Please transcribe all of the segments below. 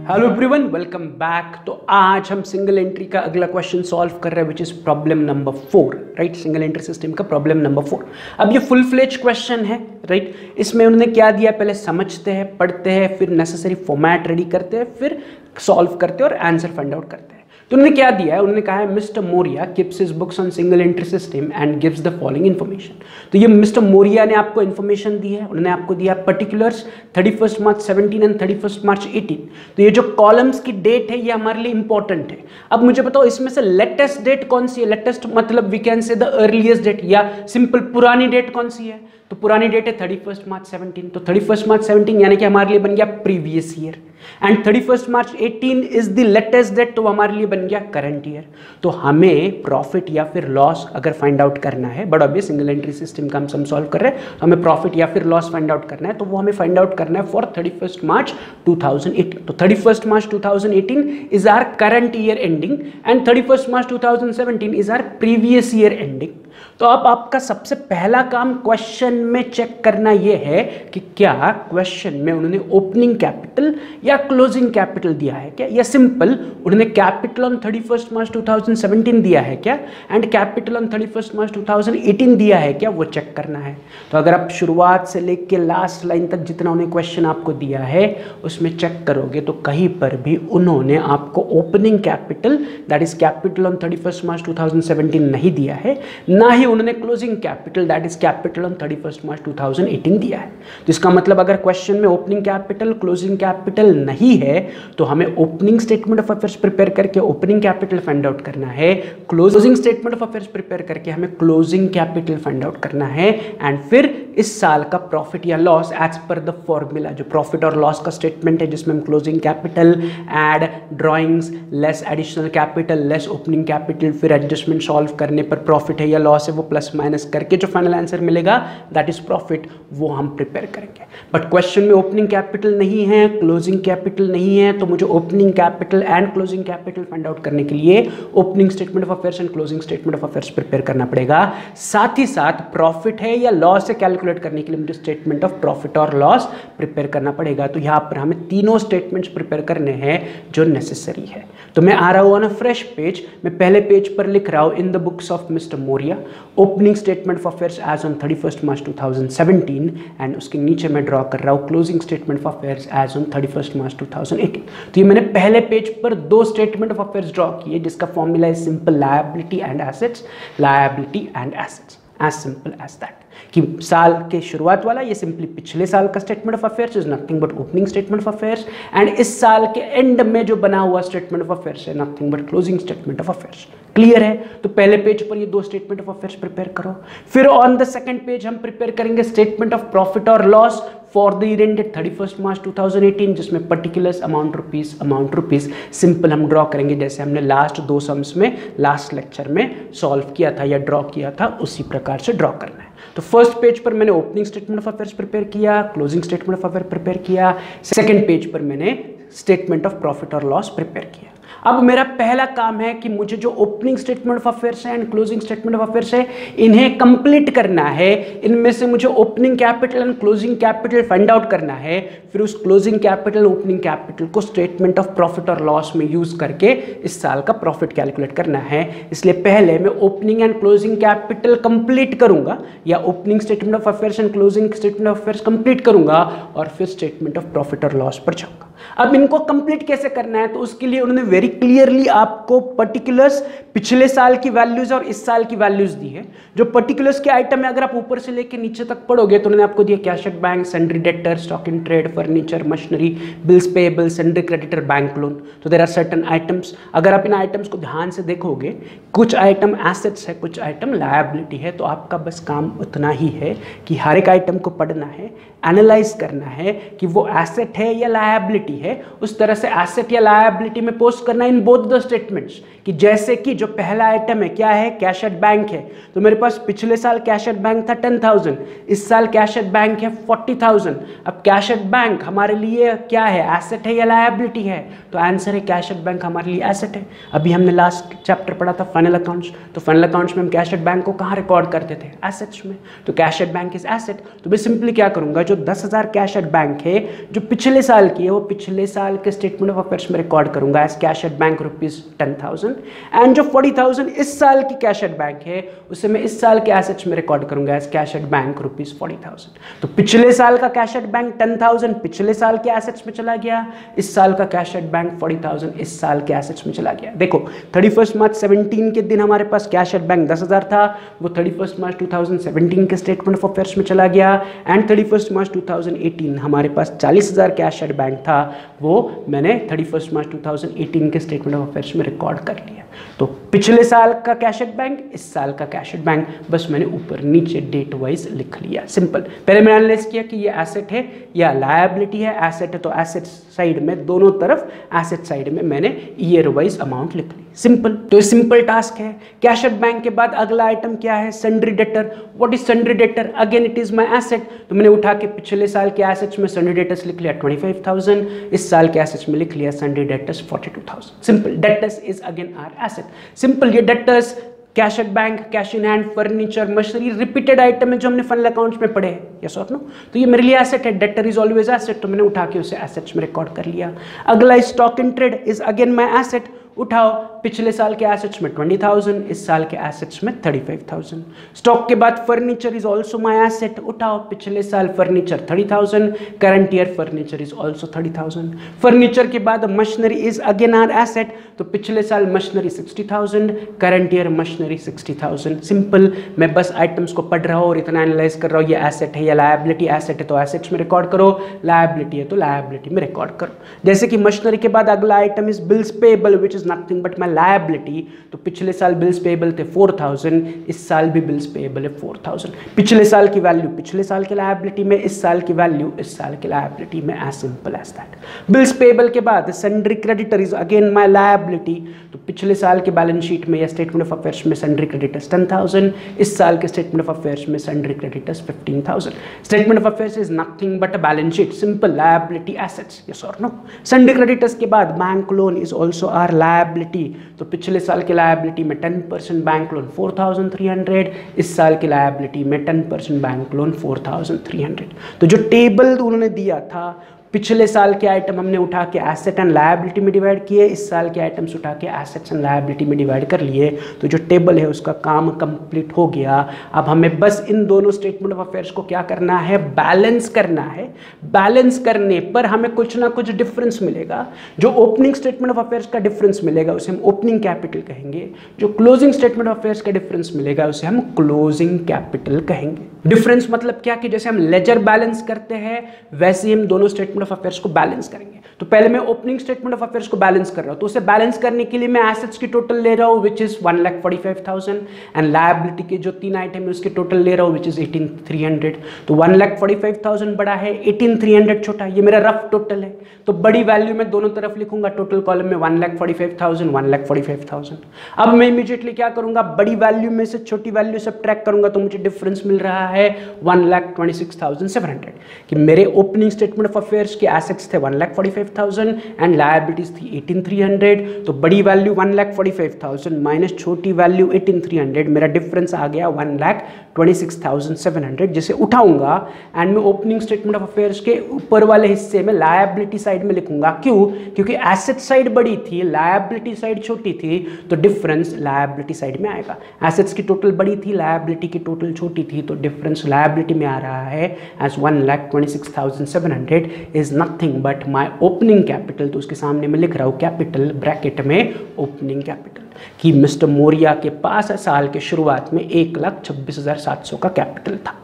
Hello everyone, welcome back. तो आज हम सिंगल एंट्री का अगला क्वेश्चन सॉल्व कर रहे हैं which is problem number 4, right. Single entry system का प्रॉब्लम नंबर 4। अब ये फुल फ्लेज क्वेश्चन है, राइट। इसमें उन्होंने क्या दिया, पहले समझते हैं, पढ़ते हैं, फिर नेसेसरी फॉर्मेट रेडी करते हैं, फिर सॉल्व करते हैं और आंसर फाइंड आउट करते हैं। तो उन्होंने क्या दिया है, उन्होंने कहा है mister Moriya keeps his books on single entry system and gives the following information. तो ये मिस्टर मोरिया ने आपको इन्फॉर्मेशन दी है, उन्होंने आपको दिया पर्टिकुलर्स 31 मार्च 17 एंड 31 मार्च 18। तो ये जो कॉलम्स की डेट है ये हमारे लिए इंपॉर्टेंट है। अब मुझे बताओ इसमें से लेटेस्ट डेट कौन सी है। लेटेस्ट मतलब we can say the earliest date, या सिंपल पुरानी डेट कौन सी है। तो पुरानी डेट है 31 मार्च 17। तो 31 मार्च 17 यानी कि हमारे लिए बन गया previous year, and 31 March 18 is the latest date, तो हमारे लिए बन गया करंट ईयर। तो हमें प्रॉफिट या फिर लॉस अगर फाइंड आउट करना है, but obvious single entry system का हम सॉल्व कर रहे हैं, तो हमें प्रॉफिट या फिर लॉस फाइंड आउट करना है, तो वो हमें फाइंड आउट करना है फॉर 31 मार्च 2018। तो 31 March 2018 is our current year ending and 31 March 2017 is our previous year ending. तो अब आपका सबसे पहला काम क्वेश्चन में चेक करना यह है कि क्या क्वेश्चन में उन्होंने ओपनिंग कैपिटल या क्लोजिंग कैपिटल दिया है क्या, या सिंपल उन्होंने कैपिटल ऑन 31 मार्च 2017 दिया है क्या एंड कैपिटल ऑन 31 मार्च 2018 दिया है क्या, वो चेक करना है। तो अगर आप शुरुआत से लेके लास्ट लाइन तक जितना उन्हें क्वेश्चन आपको दिया है उसमें चेक करोगे तो कहीं पर भी उन्होंने आपको opening capital that is capital on 31 March 2017 नहीं दिया है, ना ही उन्होंने closing capital that is capital on 31 March 2018 दिया है। तो इसका मतलब अगर क्वेश्चन में ओपनिंग कैपिटल क्लोजिंग कैपिटल नहीं है तो हमें opening statement of affairs prepare करके ओपनिंग कैपिटल फाइंड आउट करना है, closing statement of affairs prepare करके हमें क्लोजिंग कैपिटल फाइंड आउट करना है, एंड फिर इस साल का प्रॉफिट या loss as per the formula, जो प्रॉफिट और लॉस का स्टेटमेंट है जिसमें हम closing capital add drawings less additional capital less opening capital, फिर एडजस्टमेंट सॉल्व करने पर प्रॉफिट है या लॉस है वो प्लस माइनस करके जो फाइनल आंसर मिलेगा दैट इज प्रॉफिट, वो हम प्रिपेयर करेंगे। बट क्वेश्चन में ओपनिंग कैपिटल नहीं है, क्लोजिंग कैपिटल नहीं है, तो मुझे opening capital and closing capital find out करने के लिए opening statement of affairs and closing statement of affairs prepare करना पड़ेगा। साथ ही साथ प्रॉफिट है या लॉस है कैलकुलेट करने के लिए मुझे स्टेटमेंट ऑफ प्रॉफिट और लॉस प्रिपेयर करना पड़ेगा। तो यहाँ पर हमें तीनों स्टेटमेंट्स प्रिपेयर करने हैं जो नेसेसरी है। तो मैं आ रहा हूँ ऑन अ फ्रेश पेज, मैं पहले पेज पर लिख रहा हूँ in the books of mister Moriya opening statement of affairs as on 31 March 2017 and उसके नीचे मैं ड्रॉ कर रहा हूँ closing statement of affairs as on 31 March 2018। तो ये मैंने पहले पेज पर दो स्टेटमेंट ऑफ अफेयर्स ड्रॉ किए जिसका formula is simple liability and assets, liability and assets, as simple as that. कि साल के शुरुआत वाला ये सिंपली पिछले साल का statement of affairs is nothing but opening statement of affairs, and इस साल के एंड में जो बना हुआ स्टेटमेंट ऑफ अफेयर्स है nothing but closing statement of affairs. Clear है? तो पहले पेज पर ये दो स्टेटमेंट ऑफ अफेयर्स प्रिपेयर करो, फिर ऑन द सेकंड पेज हम प्रिपेयर करेंगे स्टेटमेंट ऑफ प्रॉफिट और loss for the year ended 31 March 2018 जिसमें पर्टिकुलर्स अमाउंट रुपीस सिंपल हम ड्रॉ करेंगे जैसे हमने लास्ट दो सम्स में लास्ट लेक्चर में सॉल्व किया था या ड्रॉ किया था, उसी प्रकार से ड्रॉ करना है। तो फर्स्ट पेज पर मैंने opening statement of affairs prepare किया, closing statement of affair prepare किया, सेकंड पेज पर मैंने स्टेटमेंट ऑफ प्रॉफिट और लॉस प्रिपेयर किया। अब मेरा पहला काम है कि मुझे जो ओपनिंग स्टेटमेंट ऑफ अफेयर्स है and closing statement of affairs है इन्हें कंप्लीट करना है। इनमें से मुझे opening capital and closing capital find out करना है, फिर उस क्लोजिंग कैपिटल ओपनिंग कैपिटल को स्टेटमेंट ऑफ प्रॉफिट और लॉस में यूज करके इस साल का प्रॉफिट कैलकुलेट करना है। इसलिए पहले मैं opening and closing capital complete करूंगा या opening statement of affairs and closing statement of affairs complete करूंगा और फिर स्टेटमेंट ऑफ प्रॉफिट और लॉस पर जाऊंगा। अब इनको कंप्लीट कैसे करना है, तो उसके लिए उन्होंने वेरी क्लियरली आपको पर्टिकुलर्स पिछले साल की वैल्यूज और इस साल की वैल्यूज दी है। जो पर्टिकुलर्स के आइटम है अगर आप ऊपर से लेके नीचे तक पढ़ोगे तो उन्होंने आपको दिया cash at bank, sundry debtor, stock in trade, furniture, machinery, bills payable, sundry creditor, bank loan. तो देयर आर सर्टेन आइटम्स। अगर आप इन आइटम्स को ध्यान से देखोगे कुछ आइटम एसेट्स है कुछ आइटम लायबिलिटी है, तो आपका बस काम उतना ही है कि हर एक आइटम को पढ़ना है, एनालाइज करना है कि वो एसेट है या लायबिलिटी है, उस तरह से एसेट या लायबिलिटी में पोस्ट करना इन बोथ द स्टेटमेंट्स। कि जैसे कि जो पहला आइटम है क्या है, कैश एट बैंक है, तो मेरे पास पिछले साल कैश एट बैंक था 10,000, इस साल कैश एट बैंक है 40,000। अब कैश एट बैंक हमारे लिए क्या है, एसेट है या लायबिलिटी है, तो आंसर है कैश एट बैंक हमारे लिए एसेट है। अभी हमने लास्ट चैप्टर पढ़ा था फाइनल अकाउंट्स, तो फाइनल अकाउंट्स में हम कैश एट बैंक को कहाँ रिकॉर्ड करते थे, एसेट्स में। तो cash at bank is asset. तो मैं सिंपली क्या करूंगा, जो 10,000 कैश एट बैंक है जो पिछले साल की है वो पिछले साल के स्टेटमेंट ऑफ अफेयर्स में रिकॉर्ड करूंगा as cash at bank ₹10,000 and जो 40,000 इस साल की कैश एट बैंक है उसे मैं इस साल के एसेट्स में रिकॉर्ड करूंगा एज कैश एट बैंक ₹40,000। तो पिछले साल का कैश एट बैंक 10,000 पिछले साल के एसेट्स में चला गया, इस साल का कैश एट बैंक 40,000 इस साल के एसेट्स में चला गया। देखो 31 मार्च 17 के दिन हमारे पास कैश एट बैंक 10,000 था, वो 31 मार्च 2017 के स्टेटमेंट ऑफ अफेयर्स में चला गया एंड 31 मार्च 2018 हमारे पास 40,000 कैश एट बैंक था, वो मैंने 31 मार्च 2018 के स्टेटमेंट ऑफ अफेयर्स में रिकॉर्ड कर लिया। तो पिछले साल का कैश एट बैंक, इस साल का कैश एट बैंक, बस मैंने ऊपर नीचे डेट वाइज लिख लिया। सिंपल। पहले मैंने एनालाइज किया कि ये एसेट है या लायबिलिटी है। एसेट है तो एसेट साइड में, दोनों तरफ एसेट साइड में मैंने ईयर वाइज अमाउंट लिख ली। सिंपल। तो ये सिंपल टास्क है। कैश एट बैंक के बाद अगला आइटम क्या है? Sundry debtor. What is sundry debtor? Again it is my asset. तो मैंने उठा के पिछले साल के एसेट्स में सन्ड्री डेटर्स लिख लिया 25,000, इस साल के एसेट्स में लिख लिया sundry debtors 42,000। Simple. Debtors is again our asset. Simple. ये debtors, cash at bank, cash in hand, furniture, machinery, repeated item है जो हमने फाइनल अकाउंट्स में पढ़े हैं। यस और नो? तो ये मेरे लिए एसेट है। डेटर इज ऑलवेज एसेट, तो मैंने उठा के उसे एसेट्स में रिकॉर्ड कर लिया। अगला stock in trade is again my asset. उठाओ, पिछले साल के एसेट्स में 20,000, इस साल के एसेट्स में 35,000। स्टॉक के बाद furniture is also my asset. उठाओ, पिछले साल furniture 30,000, current year furniture is also 30,000। Furniture के बाद machinery is again our asset, तो पिछले साल machinery 60,000, current year machinery 60,000। Simple. मैं बस आइटम्स को पढ़ रहा हूँ और इतना एनालाइज कर रहा हूँ। ये एसेट है या लायबिलिटी? एसेट है तो एसेट्स में रिकॉर्ड करो, लायबिलिटी है तो लायबिलिटी में रिकॉर्ड करो। जैसे कि मशीनरी के बाद अगला item is bills payable which is nothing but my liability. तो पिछले साल बिल्स पेएबल थे 4,000, इस साल भी बिल्स पेएबल है 4,000। पिछले साल की वैल्यू पिछले साल की लायबिलिटी में, इस साल की वैल्यू इस साल की लायबिलिटी में, as simple as that. Bills payable के बाद sundry creditor is again my liability. तो पिछले साल के बैलेंस शीट में या स्टेटमेंट ऑफ अफेयर्स में सन्ड्री क्रेडिटर्स 10,000, इस साल के स्टेटमेंट ऑफ अफेयर्स में sundry creditors 15,000। Statement of affairs is nothing but a balance sheet. Simple. Liability assets. Yes और नो? सन्ड्री क्रेडिटर्स के बाद bank loan is also our liability. तो पिछले साल की लायबिलिटी में 10% बैंक लोन 4,300, इस साल की लायबिलिटी में 10% बैंक लोन 4,300। तो जो टेबल उन्होंने दिया था, पिछले साल के आइटम हमने उठा के एसेट एंड लायबिलिटी में डिवाइड किए, इस साल के आइटम्स उठा के एसेट्स एंड लायबिलिटी में डिवाइड कर लिए। तो जो टेबल है उसका काम कंप्लीट हो गया। अब हमें बस इन दोनों स्टेटमेंट ऑफ अफेयर्स को क्या करना है? बैलेंस करना है। बैलेंस करने पर हमें कुछ ना कुछ डिफरेंस मिलेगा। जो ओपनिंग स्टेटमेंट ऑफ अफेयर्स का डिफरेंस मिलेगा उसे हम ओपनिंग कैपिटल कहेंगे। जो क्लोजिंग स्टेटमेंट ऑफ अफेयर्स का डिफरेंस मिलेगा उसे हम क्लोजिंग कैपिटल कहेंगे। डिफरेंस मतलब क्या कि जैसे हम लेजर बैलेंस करते हैं वैसे ही हम दोनों स्टेटमेंट ऑफ अफेयर्स को बैलेंस करेंगे। तो पहले मैं ओपनिंग स्टेटमेंट ऑफ अफेयर्स को बैलेंस कर रहा हूं, तो उसे बैलेंस करने के लिए मैं एसेट्स की टोटल ले रहा हूं विच इज 1,45,000 एंड लायबिलिटी के जो 3 आइटम है उसके टोटल ले रहा हूं विच इज 18,300। तो 1,45,000 बड़ा है, 18,300 छोटा। ये मेरा रफ टोटल है। तो बड़ी वैल्यू में दोनों तरफ लिखूंगा, टोटल कॉलम में 1,45,000 1,45,000। अब मैं इमीडिएटली क्या करूंगा? बड़ी वैल्यू में से छोटी वैल्यू सब्ट्रैक्ट करूंगा तो मुझे डिफरेंस मिल रहा है 1,26,700 कि मेरे ओपनिंग स्टेटमेंट ऑफ अफेयर्स के एसेट्स थे 1,45,000 एंड लायबिलिटीज थी 18,300। तो बड़ी वैल्यू 1,45,000 माइनस छोटी वैल्यू 18,300, मेरा डिफरेंस आ गया 1,26,700, जिसे उठाऊंगा एंड मैं ओपनिंग स्टेटमेंट ऑफ अफेयर्स के ऊपर वाले हिस्से में लायबिलिटी साइड में लिखूंगा। क्यों? क्योंकि एसेट साइड बड़ी थी, लायबिलिटी साइड छोटी थी, तो डिफरेंस लायबिलिटी साइड में आएगा। एसेट्स की टोटल बड़ी थी, लायबिलिटी की टोटल छोटी थी, तो डिफरेंस लायबिलिटी में आ रहा है as 1,26,700 is nothing but my opening capital. तो उसके सामने मैं लिख रहा हूँ कैपिटल ब्रैकेट में ओपनिंग कैपिटल कि मिस्टर मौर्य के पास साल के शुरुआत में 1,26,700 का कैपिटल था।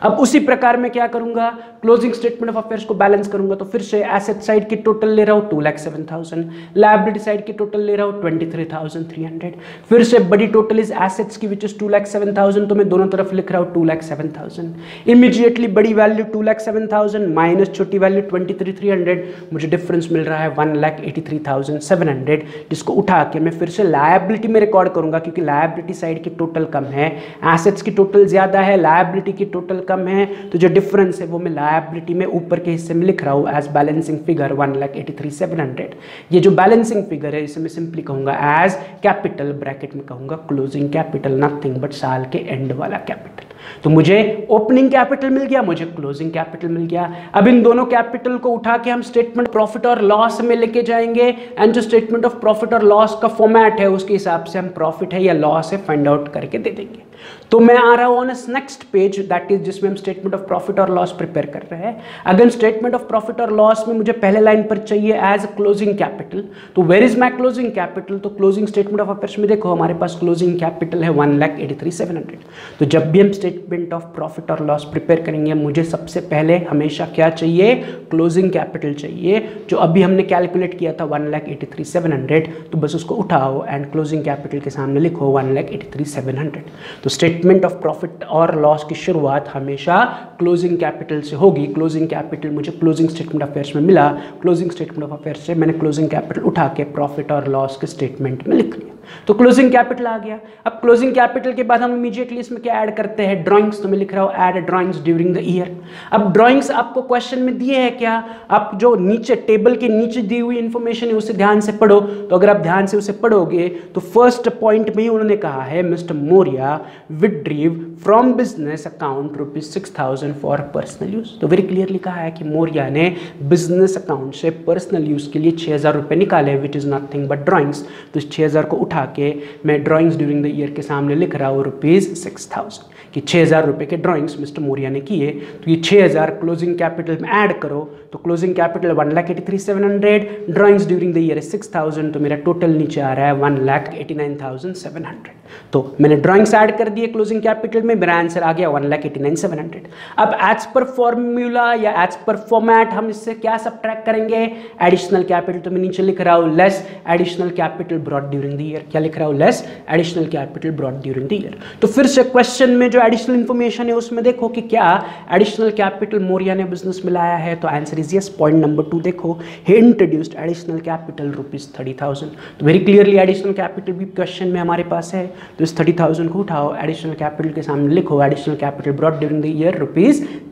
अब उसी प्रकार मैं क्या करूंगा? क्लोजिंग स्टेटमेंट ऑफ अफेयर्स को बैलेंस करूंगा। तो फिर से एसेट साइड की टोटल ले रहा हूं 2,07,000, लायबिलिटी साइड की टोटल ले रहा हूं 23,300। फिर से बड़ी टोटल इज एसेट्स की विच इज 2,07,000, तो मैं दोनों तरफ लिख रहा हूं 2,07,000। इमीडिएटली बड़ी वैल्यू 2,07,000 माइनस छोटी वैल्यू 23,300, मुझे डिफरेंस मिल रहा है 1,83,700, जिसको उठा के मैं फिर से लायबिलिटी में रिकॉर्ड करूंगा क्योंकि लायबिलिटी साइड की टोटल कम है, एसेट्स की टोटल ज्यादा है, लायबिलिटी की टोटल कम है। तो जो डिफरेंस है वो मैं लायबिलिटी में ऊपर के हिस्से में लिख रहा हूं एज बैलेंसिंग फिगर 1,83,700। ये जो बैलेंसिंग फिगर है इसे मैं सिंपली कहूंगा एज कैपिटल ब्रैकेट में कहूंगा क्लोजिंग कैपिटल, नथिंग बट साल के एंड वाला कैपिटल। तो मुझे ओपनिंग कैपिटल मिल गया, मुझे क्लोजिंग कैपिटल मिल गया। अब इन दोनों कैपिटल को उठा के हम स्टेटमेंट प्रॉफिट और लॉस में लेके जाएंगे, एंड जो स्टेटमेंट ऑफ प्रॉफिट और लॉस का फॉर्मेट है उसके हिसाब से हम प्रॉफिट है या लॉस है फाइंड आउट करके दे देंगे। तो मैं आ रहा हूं on next page, that is जिसमें हम स्टेटमेंट ऑफ प्रॉफिट और लॉस प्रिपेयर कर रहे हैं। अगर स्टेटमेंट ऑफ प्रॉफिट और लॉस में मुझे पहले लाइन पर चाहिए एज क्लोजिंग कैपिटल, तो where is my closing capital? तो क्लोजिंग स्टेटमेंट ऑफ अफेयर्स में देखो हमारे पास क्लोजिंग कैपिटल है 1,83,700। तो जब भी हम स्टेटमेंट ऑफ प्रॉफिट और लॉस प्रिपेयर करेंगे मुझे सबसे पहले हमेशा क्या चाहिए? क्लोजिंग कैपिटल चाहिए, जो अभी हमने कैलकुलेट किया था 1,83,700। तो बस उसको उठाओ एंड क्लोजिंग कैपिटल के सामने लिखो 1,83,700। तो स्टेटमेंट ऑफ प्रॉफिट और लॉस की शुरुआत हमेशा क्लोजिंग कैपिटल से होगी। क्लोजिंग कैपिटल मुझे क्लोजिंग स्टेटमेंट ऑफ अफेयर्स में मिला, क्लोजिंग स्टेटमेंट ऑफ अफेयर्स से मैंने क्लोजिंग कैपिटल उठा के प्रॉफिट और लॉस के स्टेटमेंट में लिख लिया, तो क्लोजिंग कैपिटल आ गया। अब क्लोजिंग कैपिटल के बाद हम इमीडिएटली इसमें क्या ऐड करते हैं? ड्राइंग्स। तो मैं लिख रहा हूं add drawings during the year. अब ड्राइंग्स आपको क्वेश्चन में दिए हैं क्या? आप जो नीचे टेबल के नीचे दी हुई इंफॉर्मेशन है उसे ध्यान से पढ़ो। तो अगर आप ध्यान से उसे पढ़ोगे तो फर्स्ट पॉइंट में ही उन्होंने कहा है mister Maurya विड्रीव from business account ₹6,000 for personal use. तो वेरी क्लियरली कहा है कि मौर्य ने बिजनेस अकाउंट से पर्सनल यूज के लिए 6,000 रुपए निकाले, which is nothing but drawings. तो इस 6,000 को उठा के मैं ड्राइंग्स ड्यूरिंग द ईयर के सामने लिख रहा हूँ ₹6,000 कि 6,000 रुपए के ड्राइंग्स मिस्टर मौर्य ने किए। तो ये 6,000 क्लोजिंग कैपिटल में ऐड करो, तो closing capital 1,83,700, drawings during the year 6,000, तो मेरा टोटल नीचे आ रहा है 1,89,700। तो मैंने ड्राइंग्स ऐड कर दिए क्लोजिंग कैपिटल में, मेरा आंसर आ गया 1,89,700। अब एज पर फॉर्मूला या एज पर फॉर्मेट हम इससे क्या सब्ट्रैक्ट करेंगे? Additional capital. तो मैं नीचे लिख रहा हूँ less additional capital brought during the year. क्या लिख रहा हूँ? Less additional capital brought during the year. तो फिर से क्वेश्चन में जो एडिशनल इंफॉर्मेशन है उसमें देखो कि क्या एडिशनल कैपिटल मौर्य ने बिजनेस में लाया है। तो answer is yes. Point number 2 देखो, ही इंट्रोड्यूस्ड एडिशनल कैपिटल ₹30,000। तो वेरी क्लियरली एडिशनल कैपिटल भी क्वेश्चन में हमारे पास है। तो इस 30,000 को उठाओ, एडिशनल कैपिटल के सामने लिखो additional capital brought during the year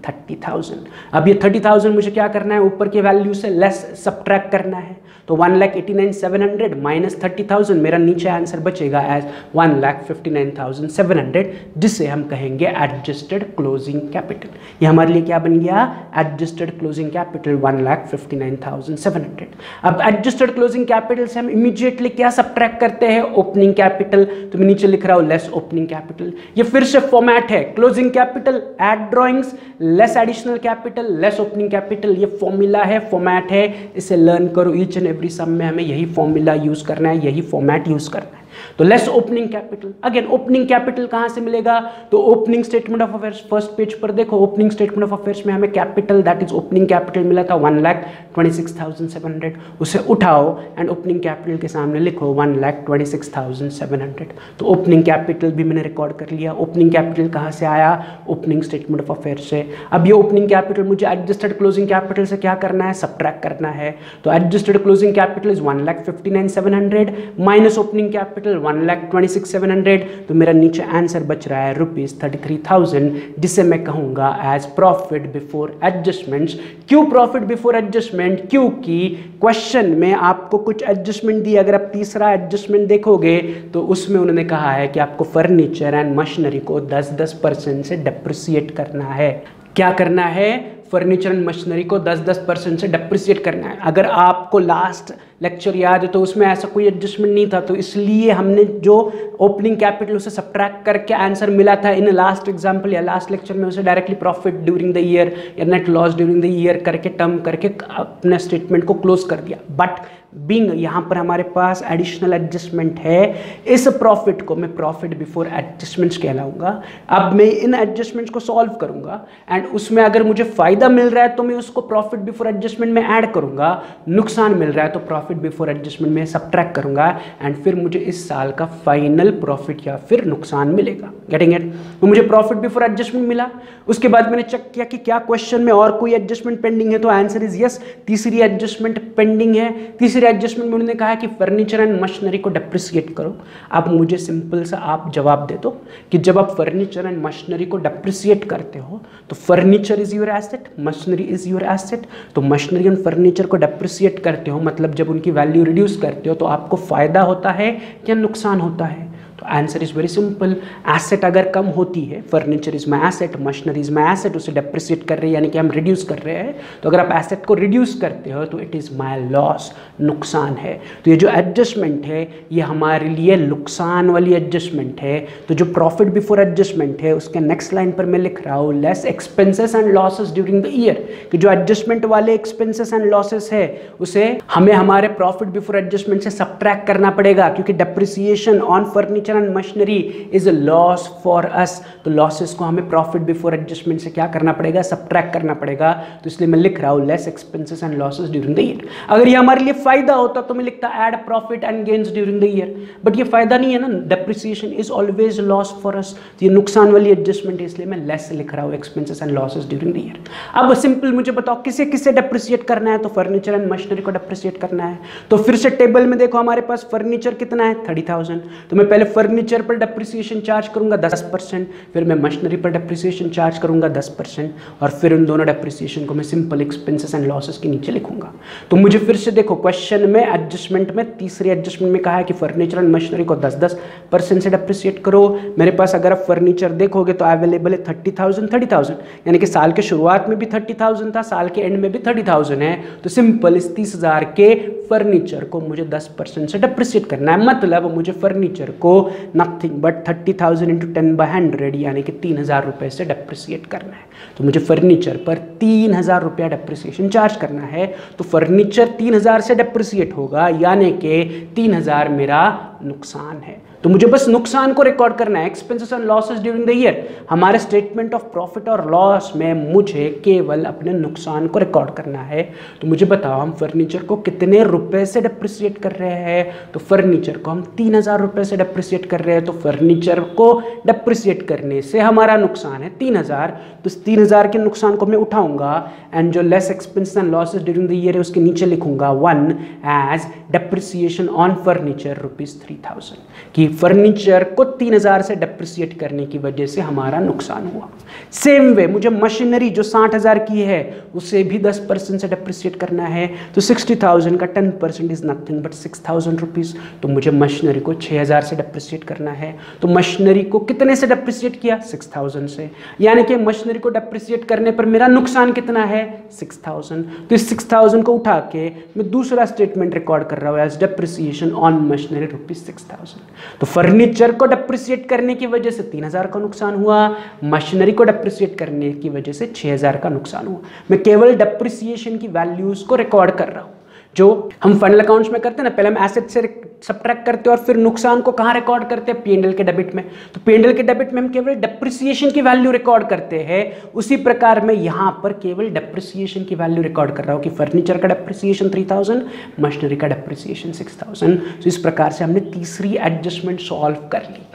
₹30,000। अब ये 30,000 मुझे क्या करना है? ऊपर के वैल्यू से लेस सब्ट्रैक्ट करना है। तो 1,89,700 माइनस 30,000, मेरा नीचे आंसर बचेगा एज 1,59,700, जिसे हम कहेंगे एडजस्टेड क्लोजिंग कैपिटल। ये हमारे लिए क्या बन गया? Adjusted closing capital 1,59,700। अब एडजस्टेड क्लोजिंग कैपिटल से हम इमीडिएटली क्या सब्ट्रैक्ट करते हैं? Opening capital. तो मैं नीचे लिख रहा हूं लेस ओपनिंग कैपिटल। ये फिर से फॉर्मेट है, closing capital add drawings less additional capital less opening capital. ये फॉर्मूला है, फॉर्मेट है, इसे लर्न करो। ईच एंड एवरी सम में हमें यही फॉर्मूला यूज करना है, यही फॉर्मेट यूज करना है। तो less opening capital, again opening capital कहां से मिलेगा? तो opening statement of affairs first page पर देखो, ओपनिंग स्टेटमेंट ऑफ अफेयर्स में हमें capital that is opening capital मिला था 1,26,700। उसे उठाओ एंड ओपनिंग कैपिटल के सामने लिखो 1,26,700। तो ओपनिंग कैपिटल भी मैंने रिकॉर्ड कर लिया। ओपनिंग कैपिटल कहां से आया? ओपनिंग स्टेटमेंट ऑफ अफेयर्स से। अब ये ओपनिंग कैपिटल मुझे एडजस्टेड क्लोजिंग कैपिटल से क्या करना है? सब्ट्रैक्ट करना है। तो adjusted closing capital is 1,59,700 minus opening capital 1,26,700। तो मेरा नीचे आंसर बच रहा है ₹33,000, जिसे मैं कहूंगा एज प्रॉफिट बिफोर एडजस्टमेंट्स। क्यों प्रॉफिट बिफोर एडजस्टमेंट? क्योंकि क्वेश्चन में आपको कुछ एडजस्टमेंट दी। अगर आप तीसरा एडजस्टमेंट देखोगे तो उसमें उन्होंने कहा है कि आपको फर्नीचर एंड मशीनरी को 10% से डेप्रिसिएट करना है। क्या करना है? फर्नीचर एंड मशीनरी को 10% से डेप्रिसिएट करना है। अगर आपको लास्ट लेक्चर याद है तो उसमें ऐसा कोई एडजस्टमेंट नहीं था, तो इसलिए हमने जो ओपनिंग कैपिटल उसे सब्ट्रैक्ट करके आंसर मिला था इन लास्ट एग्जांपल या लास्ट लेक्चर में, उसे directly profit during the year या net loss during the year करके टर्म करके अपने स्टेटमेंट को क्लोज कर दिया। बट बीइंग यहाँ पर हमारे पास एडिशनल एडजस्टमेंट है, इस प्रॉफिट को मैं प्रॉफिट बिफोर एडजस्टमेंट्स कहलाऊंगा। अब मैं इन एडजस्टमेंट्स को सॉल्व करूंगा एंड उसमें अगर मुझे फायदा मिल रहा है तो मैं उसको प्रॉफिट बिफोर एडजस्टमेंट में ऐड करूंगा, नुकसान मिल रहा है तो प्रॉफिट बिफोर एडजस्टमेंट में सब्ट्रैक्ट करूंगा एंड फिर मुझे इस साल का फाइनल प्रॉफिट या फिर नुकसान मिलेगा। Getting it? तो मुझे प्रॉफिट बिफोर एडजस्टमेंट मिला। उसके बाद मैंने चेक किया कि क्या क्वेश्चन में और कोई एडजस्टमेंट पेंडिंग है, तो आंसर इज यस, तीसरी एडजस्टमेंट पेंडिंग है। तीसरी एडजस्टमेंट में उन्होंने कहा है कि फर्नीचर एंड मशीनरी को डेप्रिसिएट करो। अब मुझे सिंपल सा आप जवाब दे दो कि जब आप फर्नीचर एंड मशीनरी को डेप्रिसिएट करते हो तो furniture is your asset, machinery is your asset. तो मशीनरी एंड फर्नीचर को डेप्रिसिएट करते हो मतलब जब उनकी वैल्यू रिड्यूस करते हो तो आपको फायदा होता है या नुकसान होता है? तो तो answer is very simple, asset अगर कम होती है, furniture is my asset, machinery is my asset, उसे डेप्रिसिएट कर रहे हैं यानी कि हम रिड्यूस कर रहे हैं, तो अगर आप एसेट को रिड्यूस करते हो तो इट इज़ माई लॉस, नुकसान है। तो ये जो एडजस्टमेंट है ये हमारे लिए नुकसान वाली एडजस्टमेंट है। तो जो प्रॉफिट बिफोर एडजस्टमेंट है उसके नेक्स्ट लाइन पर मैं लिख रहा हूँ less expenses and losses during the year, कि जो एडजस्टमेंट वाले एक्सपेंसेस एंड लॉसेस है उसे हमें हमारे प्रॉफिट बिफोर एडजस्टमेंट से सबट्रैक्ट करना पड़ेगा, क्योंकि depreciation on furniture and machinery is a loss for us. तो लॉसेस को हमें प्रॉफिट बिफोर एडजस्टमेंट से क्या करना पड़ेगा, सबट्रैक्ट करना पड़ेगा। तो इसलिए मैं लिख रहा हूँ less expenses and losses during the year. अगर ये हमारे लिए फायदा होता तो मैं लिखता add profit and gains during the year, but ये फायदा नहीं है ना, depreciation is always loss for us, तो ये नुकसान वाली एडजस्टमेंट है, इसलिए मैं लेस लिख रहा हूँ expenses and losses during the year. अब सिंपल मुझे बताओ किसे किसे डेप्रिसिएट करना है, तो फर्नीचर एंड मशीनरी को डेप्रिसिएट करना है। तो फिर से टेबल में देखो हमारे पास फर्नीचर कितना है 30,000, तो मैं पहले फर्नीचर पर डेप्रिसिएशन चार्ज करूंगा 10%, फिर मैं मशीनरी पर डेप्रिसिएशन चार्ज करूंगा 10%, और फिर उन दोनों डेप्रिसिएशन को मैं सिंपल एक्सपेंसेस एंड लॉसेस के नीचे लिखूंगा। तो मुझे फिर से देखो क्वेश्चन में एडजस्टमेंट में तीसरी एडजस्टमेंट में कहा है कि फर्नीचर एंड मशीनरी को 10% से डेप्रिसिएट करो। मेरे पास अगर आप फर्नीचर देखोगे तो अवेलेबल है 30,000, यानी कि साल के शुरुआत में भी 30,000 था, साल के एंड में भी 30,000 है। तो सिंपल इस 30,000 के फर्नीचर को मुझे 10% से डेप्रिसिएट करना है, मतलब मुझे फर्नीचर को नथिंग बट 30,000 इंटू 10/100 यानी कि 3,000 रुपये से डेप्रिसिएट करना है। तो मुझे फर्नीचर पर 3,000 रुपया डेप्रिसिएशन चार्ज करना है। तो फर्नीचर 3,000 से डेप्रिसिएट होगा यानी कि 3,000 मेरा नुकसान है। तो मुझे बस नुकसान को रिकॉर्ड करना है, expenses and losses during the year. हमारे स्टेटमेंट ऑफ प्रॉफिट और लॉस में मुझे केवल अपने नुकसान को रिकॉर्ड करना है। तो मुझे बताओ हम फर्नीचर को कितने रुपए से डेप्रिसिएट कर रहे हैं, तो फर्नीचर को हम 3,000 रुपये से डेप्रिसिएट कर रहे हैं। तो फर्नीचर को डेप्रिसिएट करने से हमारा नुकसान है 3,000, तो इस 3,000 के नुकसान को मैं उठाऊंगा एंड जो less expenses and losses during the year है उसके नीचे लिखूंगा 1 एज डेप्रिसिएशन ऑन फर्नीचर ₹3,000, कि फर्नीचर को 3,000 से डेप्रिसिएट करने की वजह से हमारा नुकसान हुआ। सेम वे मुझे मशीनरी जो 60,000 की है उसे भी 10% से डेप्रिसिएट करना है। तो 60,000 का 10% इज नथिंग बट 6,000 रुपीज़। तो मुझे मशीनरी को 6,000 से डेप्रिसिएट करना है। तो मशीनरी को कितने से डेप्रिसिएट किया, 6,000 से, यानी कि मशीनरी को डेप्रिसिएट करने पर मेरा नुकसान कितना है, 6,000। तो इस 6,000 को उठा के मैं दूसरा स्टेटमेंट रिकॉर्ड कर रहा हूँ एज डेप्रिसिएशन ऑन मशीनरी ₹6,000। तो फर्नीचर को डेप्रिसिएट करने की वजह से 3,000 का नुकसान हुआ, मशीनरी को डेप्रिसिएट करने की वजह से 6,000 का नुकसान हुआ। मैं केवल डेप्रिसिएशन की वैल्यूज को रिकॉर्ड कर रहा हूं, जो हम फाइनल अकाउंट्स में करते हैं ना, पहले हम एसेट से सबट्रैक्ट करते हैं और फिर नुकसान को कहाँ रिकॉर्ड करते हैं, P&L के डेबिट में। तो P&L के डेबिट में हम केवल डेप्रिसिएशन की वैल्यू रिकॉर्ड करते हैं, उसी प्रकार मैं यहाँ पर केवल डेप्रिसिएशन की वैल्यू रिकॉर्ड कर रहा हूँ कि फर्नीचर का डेप्रिसिएशन 3,000, मशीनरी का डेप्रिसिएशन 6,000। तो इस प्रकार से हमने तीसरी एडजस्टमेंट सॉल्व कर ली।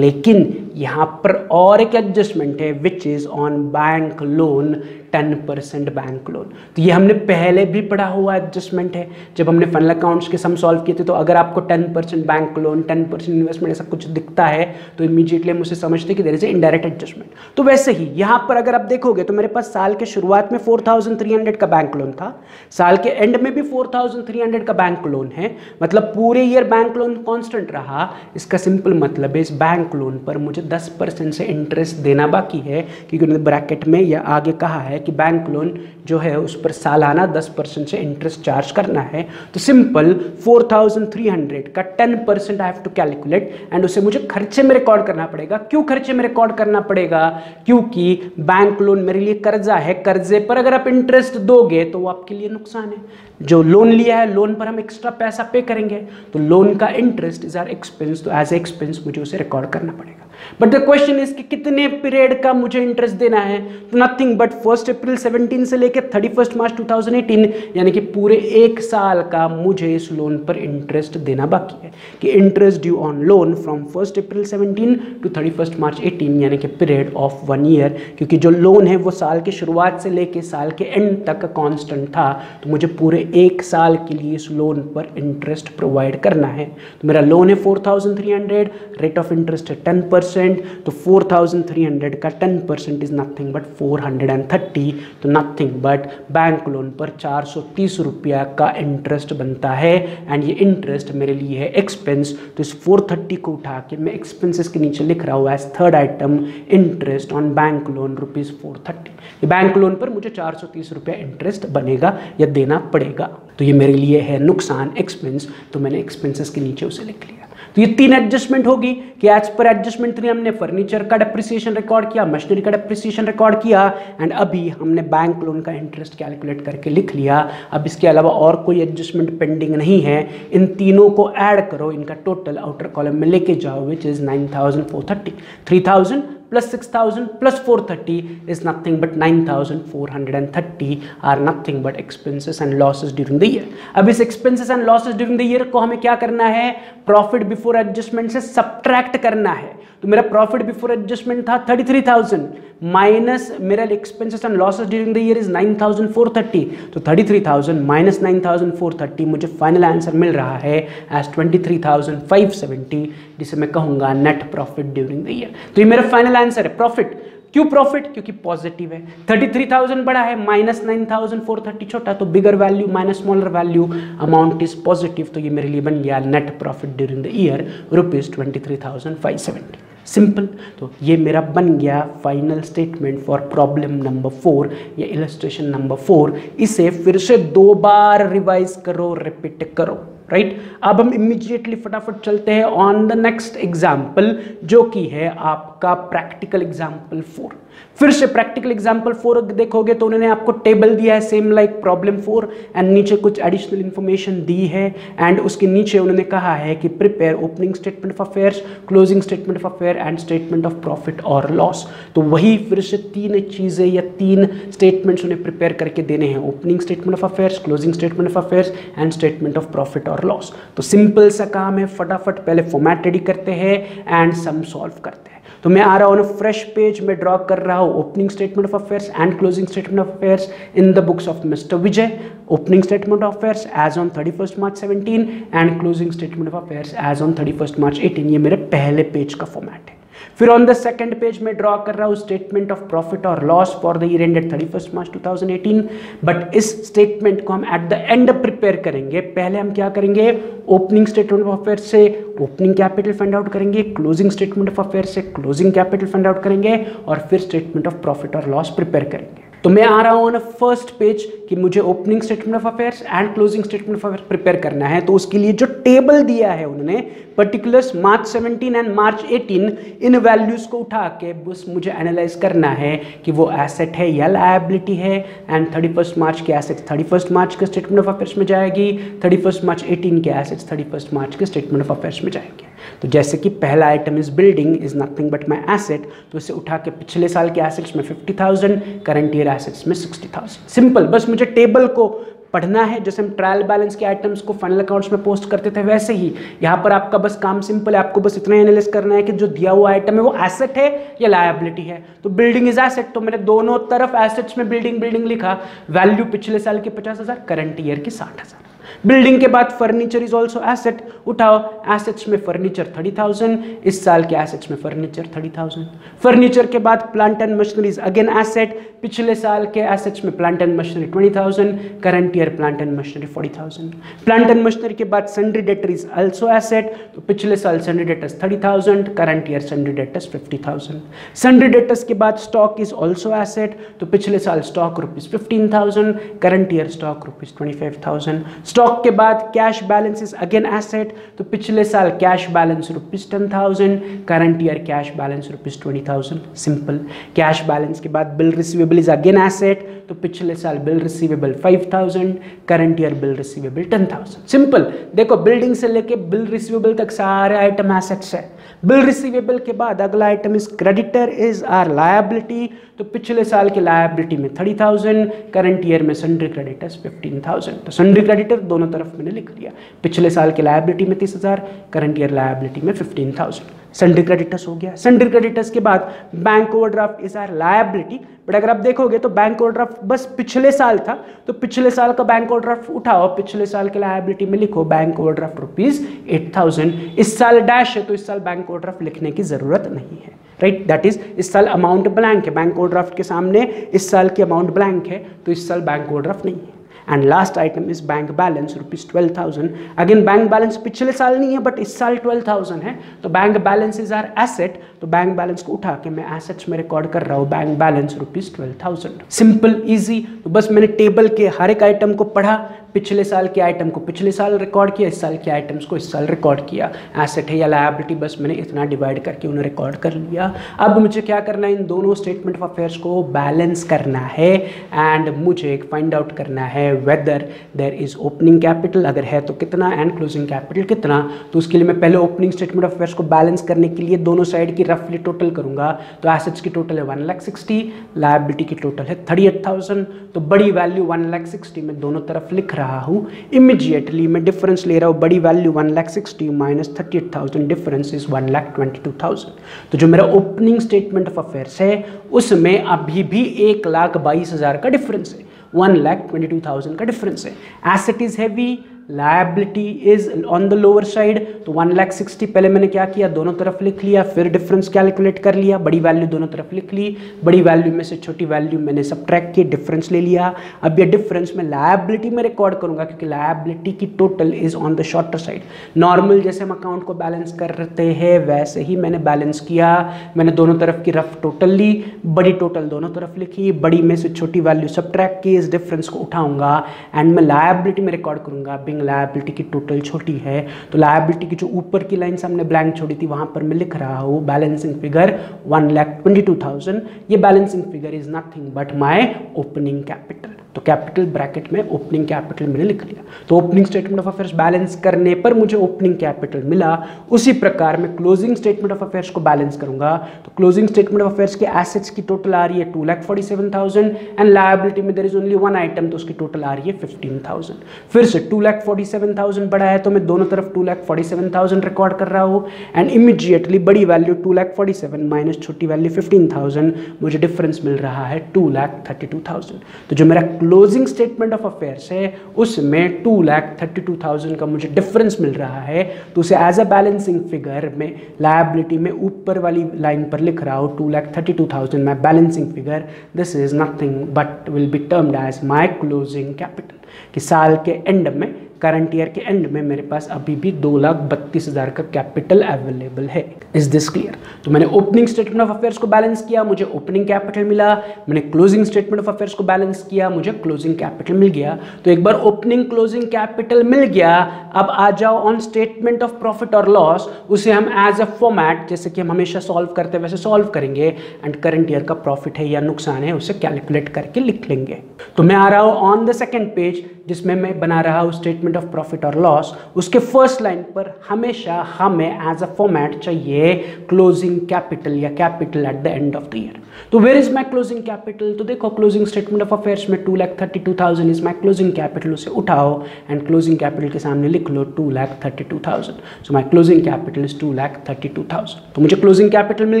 लेकिन यहाँ पर और एक एडजस्टमेंट है which is on bank loan, 10% bank loan. तो ये हमने पहले भी पढ़ा हुआ एडजस्टमेंट है जब हमने फाइनल अकाउंट्स के सम सॉल्व किए थे। तो अगर आपको 10% बैंक लोन, 10% इन्वेस्टमेंट ऐसा कुछ दिखता है तो इमीडिएटली हम उसे समझते कि देयर इज इनडायरेक्ट एडजस्टमेंट। तो वैसे ही यहाँ पर अगर आप देखोगे तो मेरे पास साल के शुरुआत में 4,300 का बैंक लोन था, साल के एंड में भी 4,300 का बैंक लोन है, मतलब पूरे ईयर बैंक लोन कांस्टेंट रहा। इसका सिंपल मतलब है इस बैंक लोन पर मुझे 10% से इंटरेस्ट देना बाकी है, क्योंकि उन्होंने ब्रैकेट में या आगे कहा है कि बैंक लोन जो है उस पर सालाना 10% से इंटरेस्ट चार्ज करना है। तो सिंपल 4,300 का 10% I have to calculate and उसे मुझे खर्चे में रिकॉर्ड करना पड़ेगा। क्यों खर्चे में रिकॉर्ड करना पड़ेगा, क्योंकि बैंक लोन मेरे लिए कर्जा है, कर्जे पर अगर आप इंटरेस्ट दोगे तो वो आपके लिए नुकसान है। जो लोन लिया है लोन पर हम एक्स्ट्रा पैसा पे करेंगे, तो लोन का इंटरेस्ट इज आर एक्सपेंस, तो एज ए एक्सपेंस मुझे उसे रिकॉर्ड करना पड़ेगा। बट द क्वेश्चन इज कि कितने पीरियड का मुझे इंटरेस्ट देना है, तो नथिंग बट 1 अप्रैल 17 से लेकर 31 मार्च 2018 यानी कि पूरे एक साल का मुझे इस लोन पर इंटरेस्ट देना बाकी है, कि interest due on loan from 1 April 17 to 31 March 18 यानी कि पीरियड ऑफ 1 ईयर, क्योंकि जो लोन है वो साल के शुरुआत से लेकर साल के एंड तक कांस्टेंट था। तो मुझे पूरे एक साल के लिए इस लोन पर इंटरेस्ट प्रोवाइड करना है। तो मेरा लोन है 4,300, रेट ऑफ इंटरेस्ट है 10%, तो 4,300 का 10% इज नथिंग बट 430, तो नथिंग बट बैंक लोन पर 430 रुपया का इंटरेस्ट बनता है एंड ये इंटरेस्ट मेरे मैंने ली है एक्सपेंस, तो इस 430 को उठा के मैं एक्सपेंसेस के नीचे लिख रहा हूँ as third item interest on bank loan rupees 430। Bank loan पर मुझे 430 रुपया इंटरेस्ट बनेगा या देना पड़ेगा, तो ये मेरे लिए है नुकसान एक्सपेंस, तो मैंने एक्सपेंसेस के नीचे उसे लिख लिया। तो ये 3 एडजस्टमेंट होगी कि एज पर एडजस्टमेंट 3 हमने फर्नीचर का डेप्रिसिएशन रिकॉर्ड किया, मशीनरी का डेप्रिसिएशन रिकॉर्ड किया, एंड अभी हमने बैंक लोन का इंटरेस्ट कैलकुलेट करके लिख लिया। अब इसके अलावा और कोई एडजस्टमेंट पेंडिंग नहीं है। इन तीनों को ऐड करो, इनका टोटल आउटर कॉलम में लेके जाओ, which is 9430। 3000 plus 6000 plus 430 is nothing but 9430 are nothing but expenses and losses during the year। अब इस expenses and losses during the year को हमें क्या करना है, प्रॉफिट बिफोर एडजस्टमेंट से सब्ट्रैक्ट करना है। तो मेरा प्रॉफिट बिफोर एडजस्टमेंट था 33,000 माइनस मेरा expenses and losses during the year is 9430, तो 33,000 माइनस 9430 मुझे फाइनल आंसर मिल रहा है एज 23,570, जिसे मैं कहूँगा net profit during the year. तो ये मेरा फाइनल आंसर है प्रॉफिट। क्यों प्रॉफिट? क्योंकि पॉजिटिव है। 33,000 बड़ा है, माइनस 9,430 छोटा, तो bigger value minus smaller value, amount is positive, तो ये मेरे लिए बन गया net profit during the year rupees 23,570। Simple. तो ये मेरा बन गया final statement for problem number 4 या इलस्ट्रेशन नंबर 4। इसे फिर से 2 बार रिवाइज करो, रिपीट करो, राइट। अब हम इमीडिएटली फटाफट चलते हैं ऑन द नेक्स्ट एग्जाम्पल, जो कि है आपका प्रैक्टिकल एग्जाम्पल 4। फिर से प्रैक्टिकल एग्जाम्पल 4 देखोगे तो उन्होंने आपको टेबल दिया है सेम लाइक प्रॉब्लम 4, एंड नीचे कुछ एडिशनल इंफॉर्मेशन दी है, एंड उसके नीचे उन्होंने कहा है कि prepare opening statement of affairs, closing statement of affair and statement of profit और लॉस। तो वही फिर से 3 चीज़ें या 3 स्टेटमेंट्स उन्हें प्रिपेयर करके देने हैं, opening statement of affairs, closing statement of affairs and statement of profit और लॉस। तो सिंपल सा काम है, फटाफट पहले फॉर्मेट रेडी करते हैं एंड सम सॉल्व करते हैं। तो मैं आ रहा हूँ फ्रेश पेज में, ड्रॉ कर रहा हूँ opening statement of affairs and closing statement of affairs in the books of mister Vijay. Opening statement of affairs as on 31st March 17 and closing statement of affairs as on 31st March 18। ये मेरे पहले page का format है। फिर on the second page में draw कर रहा हूँ स्टेटमेंट ऑफ प्रॉफिट और loss for the year ended 31st March 2018। But इस स्टेटमेंट को हम एट द एंड प्रिपेयर करेंगे। पहले हम क्या करेंगे, ओपनिंग स्टेटमेंट ऑफ अफेयर्स से ओपनिंग कैपिटल फाइंड आउट करेंगे, क्लोजिंग स्टेटमेंट ऑफ अफेयर्स से क्लोजिंग कैपिटल फाइंड आउट करेंगे, और फिर स्टेटमेंट ऑफ प्रॉफिट और लॉस प्रिपेयर करेंगे। तो मैं आ रहा हूँ ऑन फर्स्ट पेज कि मुझे opening statement of affairs and closing statement of affairs prepare करना है। तो उसके लिए जो टेबल दिया है उन्होंने, particulars March 17 and March 18, in values को उठा के बस मुझे एनालाइज करना है कि वो एसेट है या लायबिलिटी है, एंड 31st March के एसेट्स 31st March के स्टेटमेंट ऑफ अफेयर्स में जाएगी, 31st March 18 के एसेट्स 31st March के स्टेटमेंट ऑफ अफेयर्स में जाएंगे। तो जैसे कि पहला item is building is nothing but my asset, तो इसे उठा के पिछले साल के एसेट्स में 50,000, करंट ईयर एसेट्स में 60,000। सिंपल, बस मुझे टेबल को पढ़ना है। जैसे हम ट्रायल बैलेंस के आइटम्स को फाइनल अकाउंट्स में पोस्ट करते थे, वैसे ही यहाँ पर आपका बस काम सिंपल है, आपको बस इतना एनालाइज करना है कि जो दिया हुआ आइटम है वो एसेट है या लायबिलिटी है। तो बिल्डिंग इज एसेट, तो मैंने दोनों तरफ एसेट्स में बिल्डिंग लिखा, वैल्यू पिछले साल के 50,000, करंट ईयर के 60,000। बिल्डिंग के बाद फर्नीचर इज ऑल्सो एसेट, उठाओ एसेट्स में फर्नीचर 30,000, इस साल के एसेट्स में फर्नीचर 30,000। फर्नीचर के बाद plant and machinery is again asset, पिछले साल के एसेट्स में plant and machinery 20,000, current year plant and machinery 40,000। Plant and machinery के बाद sundry debtor is also asset, तो पिछले साल sundry debtors 30,000, current year sundry debtors 50,000। Sundry debtors के बाद स्टॉक इज ऑल्सो एसेट, तो पिछले साल stock rupees 15,000, current year stock rupees 25,000। Stock के बाद cash balance is again asset, तो पिछले साल cash balance rupees 10,000, current year cash balance rupees 20,000। Simple. Cash balance के बाद bill receivable is again asset, तो पिछले साल bill receivable 5,000, current year bill receivable 10,000। Simple. देखो बिल्डिंग से लेके बिल रिसीवेबल तक सारे आइटम एसेट्स है। बिल रिसीवेबल के बाद अगला item is creditor is our liability, तो पिछले साल के लायबिलिटी में 30,000, करंट ईयर में सन्ड्री क्रेडिटर्स 15,000। तो सन्ड्री क्रेडिटर दोनों तरफ मैंने लिख लिया, पिछले साल के लायबिलिटी में 30,000, करंट ईयर लायबिलिटी में 15,000। सन्ड्री क्रेडिटर्स हो गया। सन्ड्री क्रेडिटर्स के बाद bank overdraft is our liability, but अगर आप देखोगे तो बैंक ओवरड्राफ्ट बस पिछले साल था, तो पिछले साल का बैंक ओवरड्राफ्ट उठाओ, पिछले साल के लायबिलिटी में लिखो बैंक ओवरड्राफ्ट रुपीज 8,000। इस साल डैश है तो इस साल बैंक ओवरड्राफ्ट लिखने की जरूरत नहीं है, राइट। दैट इज इस साल अमाउंट ब्लैंक है, बैंक ओवरड्राफ्ट के सामने इस साल की अमाउंट ब्लैंक है, तो इस साल बैंक ओवरड्राफ्ट नहीं है। And last item is bank balance ₹12,000। Again bank balance पिछले साल नहीं है बट इस साल 12,000 है, तो bank balance is our asset, तो बैंक बैलेंस को उठा के मैं एसेट्स में रिकॉर्ड कर रहा हूँ बैंक बैलेंस ₹12,000। Simple easy. तो बस मैंने टेबल के हर एक आइटम को पढ़ा, पिछले साल के आइटम को पिछले साल रिकॉर्ड किया, इस साल के आइटम्स को इस साल रिकॉर्ड किया। एसेट है या लायबिलिटी बस मैंने इतना डिवाइड करके उन्हें रिकॉर्ड कर लिया। अब मुझे क्या करना है, इन दोनों स्टेटमेंट ऑफ अफेयर्स को बैलेंस करना है एंड मुझे फाइंड आउट करना है whether there is opening capital, अगर है तो कितना, एंड क्लोजिंग कैपिटल कितना। तो उसके लिए मैं पहले ओपनिंग स्टेटमेंट ऑफ अफेयर्स को बैलेंस करने के लिए दोनों साइड की रफली टोटल करूंगा। तो एसेट्स की टोटल है 1,60,000, लायबिलिटी की टोटल है 38,000। तो बड़ी वैल्यू 1,60,000 में दोनों तरफ लिख रहा हूँ। इमीडिएटली मैं डिफरेंस ले रहा हूँ, बड़ी वैल्यू 1,60,000 माइनस 38,000, डिफरेंस इज 1,22,000। तो जो मेरा ओपनिंग स्टेटमेंट ऑफ अफेयर्स है उसमें अभी भी 1,22,000 का डिफरेंस है, 1,22,000 का डिफरेंस है। Asset is heavy, liability is on the lower side. तो 1,60,000 पहले मैंने क्या किया, दोनों तरफ लिख लिया, फिर डिफरेंस कैलकुलेट कर लिया, बड़ी वैल्यू दोनों तरफ लिख ली, बड़ी वैल्यू में से छोटी वैल्यू मैंने सबट्रैक्ट की, डिफरेंस ले लिया। अब ये डिफरेंस मैं लायबिलिटी में रिकॉर्ड करूंगा क्योंकि लायबिलिटी की total is on the shorter side. Normal जैसे हम अकाउंट को बैलेंस करते हैं वैसे ही मैंने बैलेंस किया। मैंने दोनों तरफ की रफ टोटल ली, बड़ी टोटल दोनों तरफ लिखी, बड़ी में से छोटी वैल्यू सबट्रैक्ट की, इस डिफरेंस को उठाऊंगा एंड मैं लायबिलिटी में रिकॉर्ड करूंगा। लायबिलिटी की टोटल छोटी है तो लायबिलिटी की जो ऊपर की लाइन हमने ब्लैंक छोड़ी थी वहां पर मैं लिख रहा हूं बैलेंसिंग फिगर 1,22,000। ये balancing figure is nothing but my opening capital. तो कैपिटल ब्रैकेट में ओपनिंग कैपिटल मैंने लिख लिया। तो opening statement of affairs balance करने पर मुझे ओपनिंग कैपिटल मिला। उसी प्रकार मैं क्लोजिंग स्टेटमेंट ऑफ अफेयर्स को बैलेंस करूंगा। तो क्लोजिंग स्टेटमेंट ऑफ अफेयर्स के एसेट्स की टोटल आ रही है 2,47,000 एंड लायबिलिटी में there is only one item, तो उसकी टोटल आ रही है 15,000। फिर से 2,47,000 बड़ा है तो मैं दोनों तरफ 2,47,000 रिकॉर्ड कर रहा हूँ एंड इमीडिएटली बड़ी वैल्यू 2,47,000 माइनस छोटी वैल्यू 15,000, मुझे डिफरेंस मिल रहा है 2,32,000। तो जो मेरा क्लोजिंग स्टेटमेंट ऑफ अफेयर्स है उसमें 2,32,000 का मुझे डिफरेंस मिल रहा है। तो उसे एज अ बैलेंसिंग फिगर में लायबिलिटी में ऊपर वाली लाइन पर लिख रहा हूँ 2,32,000 my balancing figure. This is nothing but will be termed as my closing capital. कि साल के एंड में, करंट ईयर के एंड में मेरे पास अभी भी 2,32,000 का कैपिटल अवेलेबल है। Is this clear? तो मैंने ओपनिंग स्टेटमेंट ऑफ अफेयर्स को बैलेंस किया, मुझे ओपनिंग कैपिटल मिला। मैंने क्लोजिंग स्टेटमेंट ऑफ अफेयर्स को बैलेंस किया, मुझे क्लोजिंग कैपिटल मिल गया। तो एक बार ओपनिंग क्लोजिंग कैपिटल मिल गया, अब आ जाओ ऑन स्टेटमेंट ऑफ प्रॉफिट और लॉस। उसे हम एज अ फॉर्मेट, जैसे कि हम हमेशा सॉल्व करते हैं वैसे सॉल्व करेंगे एंड करंट ईयर का प्रॉफिट है या नुकसान है उसे कैलकुलेट करके लिख लेंगे। तो मैं आ रहा हूँ ऑन द सेकेंड पेज जिसमें मैं बना रहा हूँ स्टेटमेंट ऑफ प्रॉफिट और लॉस। उसके फर्स्ट लाइन पर हमेशा हमें एज अ फॉर्मेट चाहिए क्लोजिंग कैपिटल या capital at the end of the year. तो where is my closing capital? तो देखो क्लोजिंग स्टेटमेंट ऑफ अफेयर्स में 2,32,000 इज माई क्लोजिंग कैपिटल, उसे उठाओ एंड क्लोजिंग कैपिटल के सामने लिख लो 2,32,000। So my closing capital is 2,32,000। तो मुझे क्लोजिंग कैपिटल मिल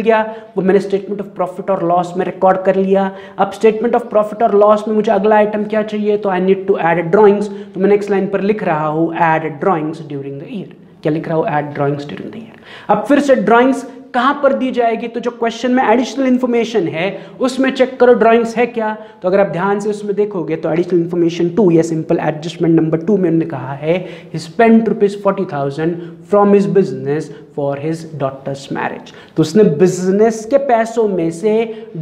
गया, वो मैंने स्टेटमेंट ऑफ प्रॉफिट और लॉस में रिकॉर्ड कर लिया। अब स्टेटमेंट ऑफ प्रॉफिट और लॉस में मुझे अगला आइटम क्या चाहिए? तो I need to add drawings. तो मैं नेक्स्ट लाइन पर लिख रहा हूँ add drawings during the year. क्या लिख रहा हूँ? Add drawings during the year. अब फिर से ड्राइंग्स कहाँ पर दी जाएगी? तो जो क्वेश्चन में एडिशनल इन्फॉर्मेशन है उसमें चेक करो ड्राइंग्स है क्या। तो अगर आप ध्यान से उसमें देखोगे तो एडिशनल इन्फॉर्मेशन 2 या सिंपल एडजस्टमेंट नंबर 2 में उन्होंने कहा है spend ₹40,000 from his business for his daughter's marriage. तो उसने बिजनेस के पैसों में से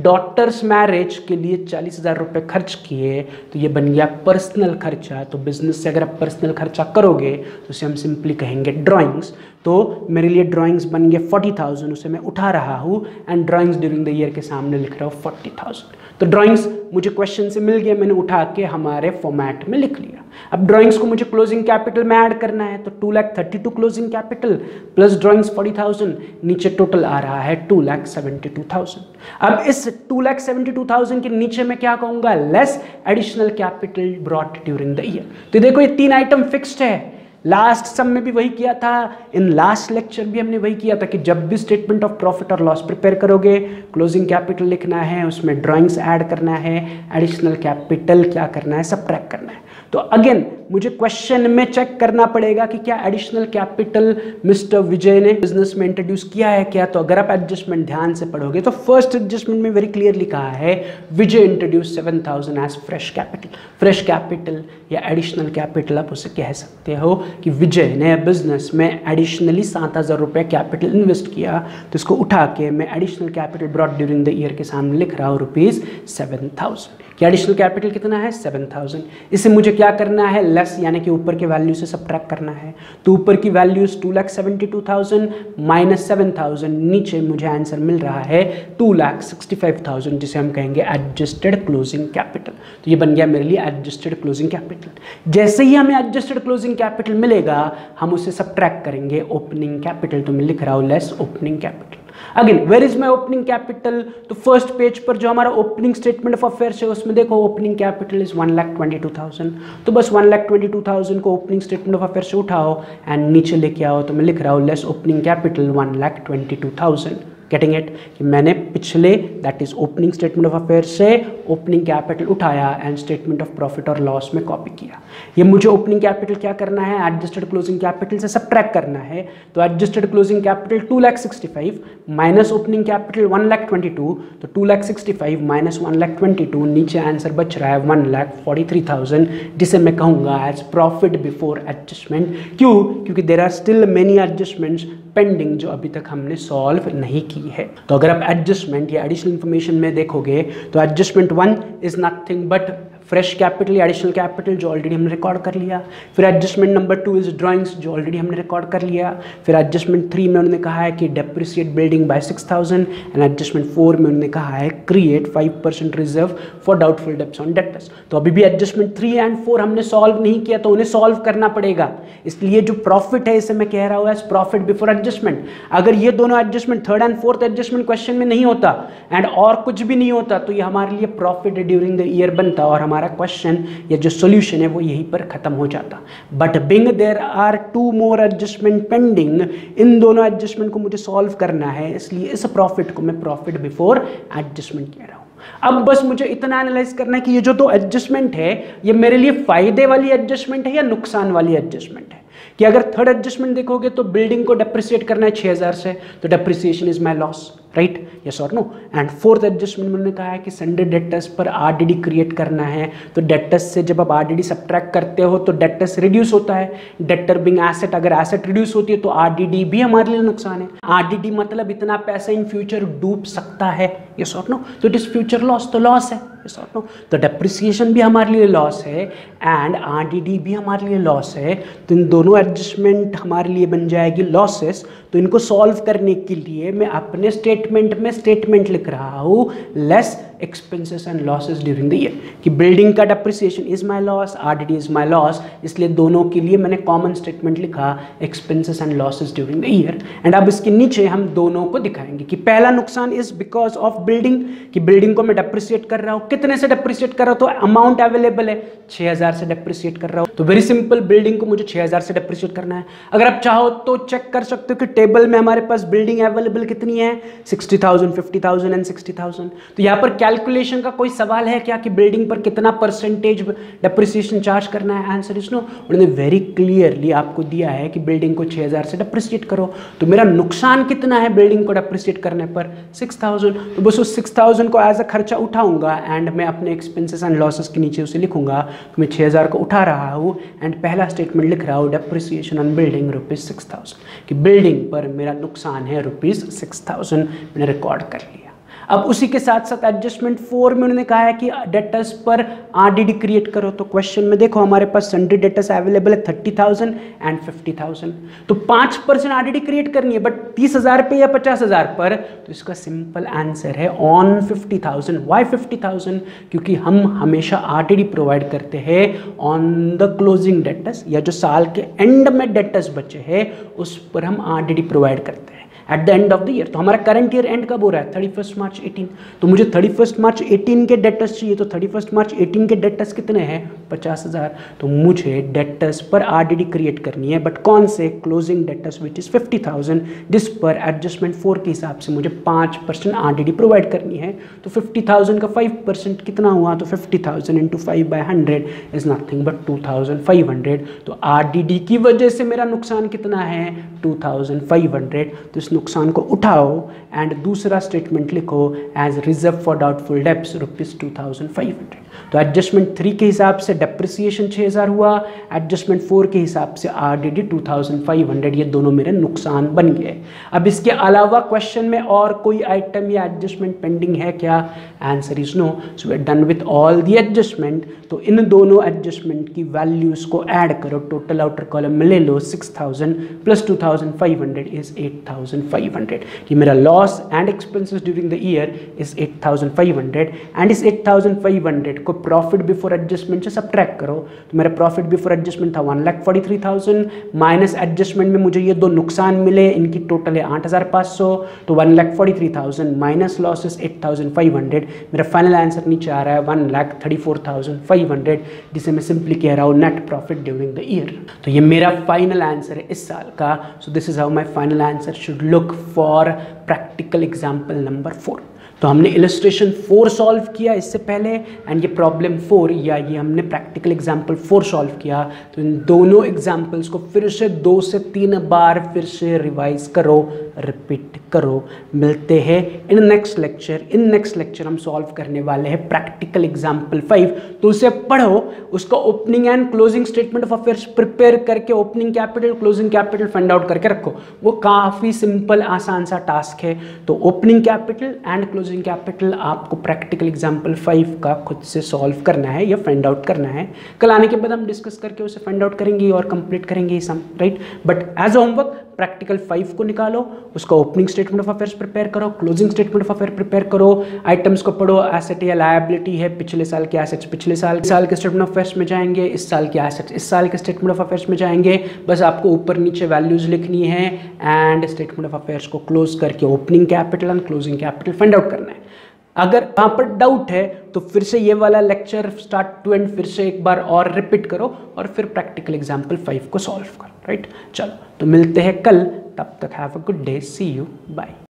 डॉटर्स मैरिज के लिए 40,000 रुपये खर्च किए, तो ये बन गया पर्सनल खर्चा। तो बिजनेस से अगर आप पर्सनल खर्चा करोगे तो उसे हम सिंपली कहेंगे ड्राइंग्स। तो मेरे लिए ड्राइंग्स बन गए 40,000, उसे मैं उठा रहा हूँ and drawings during the year के सामने लिख रहा हूँ 40,000। तो ड्राइंग्स मुझे क्वेश्चन से मिल गया, मैंने उठा के हमारे फॉर्मेट में लिख लिया। अब ड्राइंग्स को मुझे क्लोजिंग कैपिटल में ऐड करना है, तो 2,32,000 क्लोजिंग कैपिटल प्लस ड्राइंग्स 40,000, नीचे टोटल आ रहा है 2,72,000। अब इस 2,72,000 के नीचे मैं क्या कहूँगा? Less additional capital brought during the year. तो देखो ये 3 आइटम फिक्स्ड है। लास्ट सम में भी वही किया था, इन लास्ट लेक्चर भी हमने वही किया था कि जब भी स्टेटमेंट ऑफ प्रॉफिट और लॉस प्रिपेयर करोगे क्लोजिंग कैपिटल लिखना है, उसमें ड्राइंग्स ऐड करना है, एडिशनल कैपिटल क्या करना है? सबट्रैक्ट करना है। तो अगेन मुझे क्वेश्चन में चेक करना पड़ेगा कि क्या एडिशनल कैपिटल मिस्टर विजय ने बिजनेस में इंट्रोड्यूस किया है क्या। तो अगर आप एडजस्टमेंट ध्यान से पढ़ोगे तो फर्स्ट एडजस्टमेंट में वेरी क्लियरली कहा है Vijay introduce 7,000 as fresh capital. Fresh capital या एडिशनल कैपिटल आप उसे कह सकते हो कि विजय ने बिजनेस में एडिशनली 7,000 रुपये कैपिटल इन्वेस्ट किया, तो इसको उठा के मैं additional capital brought during the year के सामने लिख रहा हूँ ₹7,000। कि एडिशनल कैपिटल कितना है 7,000। इसे मुझे क्या करना है लेस यानी कि ऊपर के वैल्यू से सबट्रैक्ट करना है। तो ऊपर की वैल्यूज 2,72,000 माइनस 7,000, नीचे मुझे आंसर मिल रहा है 2,65,000 जिसे हम कहेंगे एडजस्टेड क्लोजिंग कैपिटल। तो ये बन गया मेरे लिए एडजस्टेड क्लोजिंग कैपिटल। जैसे ही हमें एडजस्टेड क्लोजिंग कैपिटल मिलेगा हम उसे सबट्रैक्ट करेंगे ओपनिंग कैपिटल। तो मैं लिख रहा हूँ less opening capital. Again where is my opening capital. तो फर्स्ट पेज पर जो हमारा ओपनिंग स्टेटमेंट ऑफ अफेयर्स है उसमें देखो ओपनिंग कैपिटल इज 1,22,000। तो बस 1,22,000 को ओपनिंग स्टेटमेंट ऑफ अफेयर्स से उठाओ एंड नीचे लेके आओ। तो मैं लिख रहा हूँ less opening capital 1,22,000। Getting it कि मैंने पिछले that is opening statement of affair से ओपनिंग कैपिटल उठाया एंड स्टेटमेंट ऑफ प्रॉफिट और लॉस में कॉपी किया। ये मुझे ओपनिंग कैपिटल क्या करना है एडजस्टेड क्लोजिंग कैपिटल से सबट्रैक्ट करना है। तो adjusted closing capital 2,65,000 minus opening capital 1,22,000। तो 2,65,000 माइनस 1,22,000 नीचे आंसर बच रहा है 1,43,000 जिसे मैं कहूँगा एज प्रॉफिट बिफोर एडजस्टमेंट। क्यों? क्योंकि there are still many adjustments pending जो अभी तक हमने सॉल्व नहीं की है। तो अगर आप एडजस्टमेंट या एडिशनल इंफॉर्मेशन में देखोगे तो adjustment 1 is nothing but fresh capital या एडिशनल कैपिटल जो ऑलरेडी हमने रिकॉर्ड कर लिया। फिर एडजस्टमेंट नंबर 2 इज ड्राइंग्स जो ऑलरेडी हमने रिकॉर्ड कर लिया। फिर एडजस्टमेंट 3 में उन्होंने कहा है कि depreciate building bye 6,000 and adjustment 4 में उन्होंने कहा है create 5% reserve for doubtful debts on debtors. तो अभी भी एडजस्टमेंट 3 एंड 4 हमने सॉल्व नहीं किया तो उन्हें सॉल्व करना पड़ेगा। इसलिए जो प्रॉफिट है इसे मैं कह रहा हूँ एज प्रॉफिट बिफोर एडजस्टमेंट। अगर ये दोनों adjustment third and fourth adjustment question में नहीं होता एंड और कुछ भी नहीं होता तो ये हमारे लिए प्रॉफिट ड्यूरिंग द ईयर बनता और हमारा क्वेश्चन या जो सॉल्यूशन है वो यहीं पर खत्म हो जाता। But being there are 2 more adjustment pending, इन दोनों एडजस्टमेंट को मुझे सॉल्व करना है, इसलिए इस प्रॉफिट को मैं प्रॉफिट बिफोर एडजस्टमेंट कह रहा हूं। अब बस मुझे इतना एनालाइज करना है कि ये जो 2 एडजस्टमेंट है ये मेरे लिए फायदे वाली एडजस्टमेंट है या नुकसान वाली एडजस्टमेंट है। कि अगर थर्ड एडजस्टमेंट देखोगे तो बिल्डिंग को डेप्रिसिएट करना है 6,000 से, तो depreciation is my loss, right, yes और नो। एंड फोर्थ एडजस्टमेंट में उन्होंने कहा है कि संडे डेटर्स पर आरडीडी क्रिएट करना है। तो डेटर्स से जब आप आरडीडी सबट्रैक्ट करते हो तो डेटर्स रिड्यूस होता है। डेटर बिंग एसेट, अगर एसेट रिड्यूस होती है तो आरडीडी भी हमारे लिए नुकसान है। आरडीडी मतलब इतना पैसा इन फ्यूचर डूब सकता है, यस और नो। तो इट इज फ्यूचर लॉस, तो लॉस है, यस और नो। तो डेप्रिसिएशन भी हमारे लिए लॉस है एंड आरडीडी भी हमारे लिए लॉस है। तो इन दोनों एडजस्टमेंट हमारे लिए बन जाएगी लॉसेस। तो इनको सॉल्व करने के लिए मैं अपने स्टेटमेंट में स्टेटमेंट लिख रहा हूँ less expenses and losses during the year. कि बिल्डिंग का depreciation is my loss, RDD is my loss, इसलिए दोनों के लिए मैंने कॉमन स्टेटमेंट लिखा expenses and losses during the year. And अब इसके नीचे हम दोनों को दिखाएंगे कि पहला नुकसान इज बिकॉज ऑफ बिल्डिंग, कि बिल्डिंग को मैं डेप्रिसिएट कर रहा हूँ। कितने से डेप्रिसिएट कर रहा हूँ? तो अमाउंट अवेलेबल है 6,000 से डेप्रिसिएट कर रहा हूँ। तो वेरी सिंपल, बिल्डिंग को मुझे 6,000 से डेप्रिसिएट करना है। अगर आप चाहो तो चेक कर सकते हो कि टेबल में हमारे पास बिल्डिंग अवेलेबल कितनी है, 60,000, 50,000 एंड 60,000। तो यहाँ पर कैलकुलेशन का कोई सवाल है क्या कि बिल्डिंग पर कितना परसेंटेज डेप्रिसिएशन चार्ज करना है? Answer is no. उन्होंने वेरी क्लियरली आपको दिया है कि बिल्डिंग को 6,000 से डेप्रिसिएट करो। तो मेरा नुकसान कितना है बिल्डिंग को डेप्रिसिएट करने पर? 6,000। तो बस उस 6,000 को एज अ खर्चा उठाऊंगा एंड मैं अपने एक्सपेंसेस एंड लॉसेस के नीचे उसे लिखूंगा। तो मैं 6,000 को उठा रहा हूँ एंड पहला स्टेटमेंट लिख रहा हूँ डेप्रिसिएशन ऑन बिल्डिंग ₹6,000, कि बिल्डिंग पर मेरा नुकसान है ₹6,000। मैंने रिकॉर्ड कर लिया। अब उसी के साथ साथ एडजस्टमेंट 4 में उन्होंने कहा है कि डेटर्स पर आरडीडी क्रिएट करो। तो क्वेश्चन में देखो हमारे पास सन्डे डेटर्स अवेलेबल है 30,000 एंड 50,000। तो 5% आरडीडी क्रिएट करनी है, बट 30,000 पे या 50,000 पर? तो इसका सिंपल आंसर है ऑन 50,000। वाई 50,000? क्योंकि हम हमेशा आरडीडी प्रोवाइड करते हैं ऑन द क्लोजिंग डेटर्स, या जो साल के एंड में डेटर्स बचे हैं उस पर हम आरडीडी प्रोवाइड करते हैं। Eight the end of the year. तो हमारा करंट ईयर एंड कब हो रहा है? 31 मार्च 18। तो मुझे 31 मार्च 18 के डेटर्स चाहिए। तो 31 मार्च 18 के डेटर्स कितने हैं? 50,000। तो मुझे डेटर्स पर आरडीडी क्रिएट करनी है, बट कौन से? क्लोजिंग डेटर्स विच इज 50,000, जिस पर एडजस्टमेंट 4 के हिसाब से मुझे 5% आरडीडी प्रोवाइड करनी है। तो 50,000 का 5% कितना हुआ? तो 50,000 इंटू 5/100 इज नथिंग बट 2,500। तो आरडीडी की वजह से मेरा नुकसान कितना है? 2,500। तो इस नुकसान को उठाओ एंड दूसरा स्टेटमेंट लिखो as reserve for doubtful debts ₹2,500। तो एडजस्टमेंट 3 के हिसाब से डेप्रिसिएशन 6,000 हुआ, एडजस्टमेंट 4 के हिसाब से आरडीडी 2,500। ये दोनों मेरे नुकसान बन गए। अब इसके अलावा क्वेश्चन में और कोई आइटम या एडजस्टमेंट पेंडिंग है क्या? Answer is no. So we are done with all the adjustment. तो इन दोनों एडजस्टमेंट की वैल्यूज को ऐड करो, टोटल आउटर कॉलम में ले लो 6,000 प्लस 2,500 इज 8,500। कि मेरा loss and expenses during the year is 8,500 and इस 8,500 को प्रॉफिट बिफोर एडजस्टमेंट से सब्ट्रैक्ट करो। तो मेरा प्रॉफिट बिफोर एडजस्टमेंट था 1,43,000 माइनस एडजस्टमेंट में मुझे ये दो नुकसान मिले, इनकी टोटल है 8,500। तो 1,43,000 माइनस लॉसेस 8,500। मेरा फाइनल आंसर नीचे आ रहा है 1,34,500, जिसे मैं सिंपली कह रहा हूँ net profit during the year. तो ये मेरा फाइनल आंसर है इस साल का। So this is how my final answer should look for practical example number 4। तो हमने इलस्ट्रेशन 4 सॉल्व किया इससे पहले एंड ये प्रॉब्लम 4 या ये हमने प्रैक्टिकल एग्जाम्पल 4 सॉल्व किया। तो इन दोनों एग्जाम्पल्स को फिर से 2 से 3 बार फिर से रिवाइज करो, रिपीट करो। मिलते हैं in next lecture. In next lecture हम सॉल्व करने वाले हैं प्रैक्टिकल एग्जाम्पल 5। तो उसे पढ़ो, उसका opening and closing statement of affairs prepare करके opening capital closing capital find out करके रखो। वो काफ़ी सिंपल आसान सा टास्क है। तो opening capital and closing capital आपको प्रैक्टिकल एग्जाम्पल 5 का खुद से सॉल्व करना है या फाइंड आउट करना है। कल आने के बाद हम डिस्कस करके उसे फाइंड आउट करेंगे और कंप्लीट करेंगे sum, right. But as homework practical 5 को निकालो, उसका opening statement of affairs prepare करो, closing statement of affair prepare करो, आइटम्स को पढ़ो, एसेट या लायबिलिटी है, पिछले साल के एसेट्स पिछले साल के स्टेटमेंट ऑफ अफेयर्स में जाएंगे, इस साल के एसेट्स इस साल के स्टेटमेंट ऑफ अफेयर्स में जाएंगे। बस आपको ऊपर नीचे वैल्यूज लिखनी है एंड स्टेटमेंट ऑफ अफेयर्स को क्लोज करके opening capital and closing capital find out करना है। अगर वहाँ पर डाउट है तो फिर से ये वाला लेक्चर स्टार्ट टू एंड फिर से एक बार और रिपीट करो और फिर प्रैक्टिकल एग्जाम्पल 5 को सॉल्व करो, राइट। चलो तो मिलते हैं कल, तब तक have a good day, see you, bye.